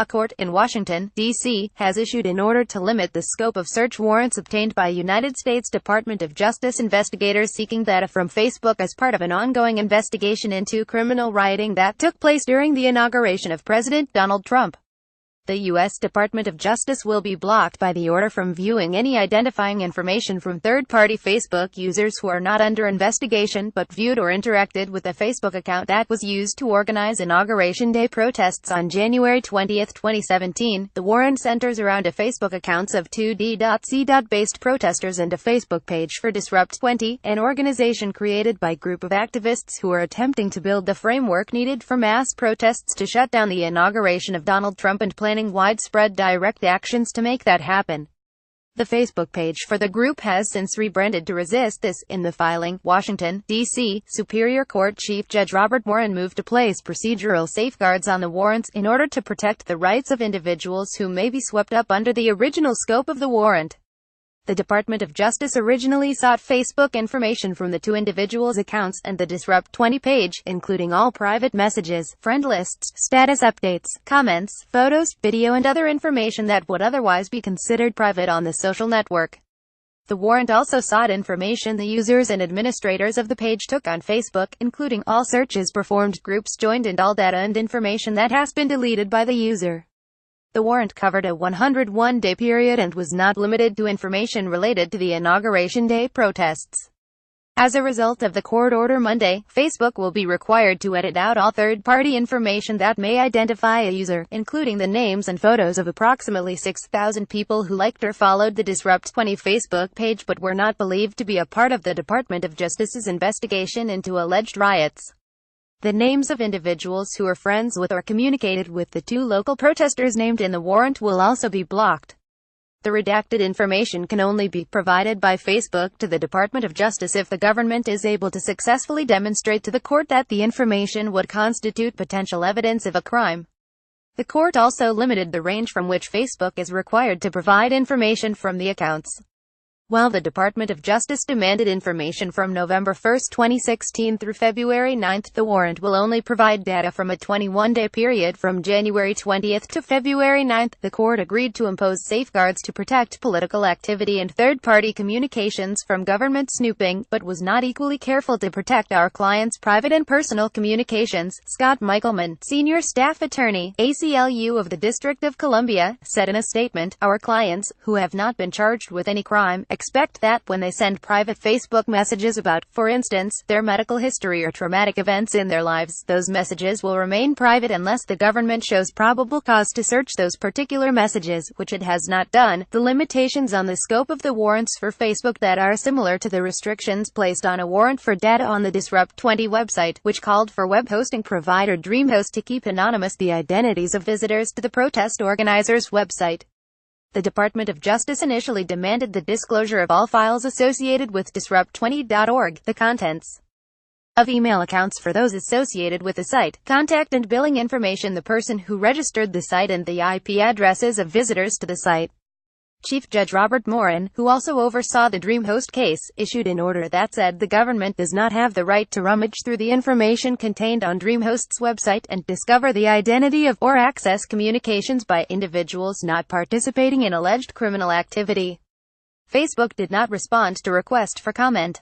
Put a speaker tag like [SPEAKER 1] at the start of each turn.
[SPEAKER 1] A court in Washington, D.C., has issued an order to limit the scope of search warrants obtained by United States Department of Justice investigators seeking data from Facebook as part of an ongoing investigation into criminal rioting that took place during the inauguration of President Donald Trump. The U.S. Department of Justice will be blocked by the order from viewing any identifying information from third-party Facebook users who are not under investigation but viewed or interacted with a Facebook account that was used to organize Inauguration Day protests on January 20, 2017. The warrant centers around a Facebook accounts of 2D.C.based protesters and a Facebook page for Disrupt 20, an organization created by a group of activists who are attempting to build the framework needed for mass protests to shut down the inauguration of Donald Trump and planning widespread direct actions to make that happen. The Facebook page for the group has since rebranded to Resist This. In the filing, Washington, D.C., Superior Court Chief Judge Robert Morin moved to place procedural safeguards on the warrants in order to protect the rights of individuals who may be swept up under the original scope of the warrant. The Department of Justice originally sought Facebook information from the two individuals' accounts and the Disrupt 20 page, including all private messages, friend lists, status updates, comments, photos, video and other information that would otherwise be considered private on the social network. The warrant also sought information the users and administrators of the page took on Facebook, including all searches performed, groups joined and all data and information that has been deleted by the user. The warrant covered a 101-day period and was not limited to information related to the Inauguration Day protests. As a result of the court order Monday, Facebook will be required to edit out all third-party information that may identify a user, including the names and photos of approximately 6,000 people who liked or followed the Disrupt 20 Facebook page but were not believed to be a part of the Department of Justice's investigation into alleged riots. The names of individuals who are friends with or communicated with the two local protesters named in the warrant will also be blocked. The redacted information can only be provided by Facebook to the Department of Justice if the government is able to successfully demonstrate to the court that the information would constitute potential evidence of a crime. The court also limited the range from which Facebook is required to provide information from the accounts. While the Department of Justice demanded information from November 1, 2016 through February 9, the warrant will only provide data from a 21-day period from January 20 to February 9. The court agreed to impose safeguards to protect political activity and third-party communications from government snooping, but was not equally careful to protect our clients' private and personal communications. Scott Michelman, senior staff attorney, ACLU of the District of Columbia, said in a statement, "Our clients, who have not been charged with any crime, expect that when they send private Facebook messages about, for instance, their medical history or traumatic events in their lives, those messages will remain private unless the government shows probable cause to search those particular messages, which it has not done." The limitations on the scope of the warrants for Facebook that are similar to the restrictions placed on a warrant for data on the Disrupt 20 website, which called for web hosting provider DreamHost to keep anonymous the identities of visitors to the protest organizers' website. The Department of Justice initially demanded the disclosure of all files associated with Disrupt20.org, the contents of email accounts for those associated with the site, contact and billing information, the person who registered the site, and the IP addresses of visitors to the site. Chief Judge Robert Morin, who also oversaw the DreamHost case, issued an order that said the government does not have the right to rummage through the information contained on DreamHost's website and discover the identity of or access communications by individuals not participating in alleged criminal activity. Facebook did not respond to request for comment.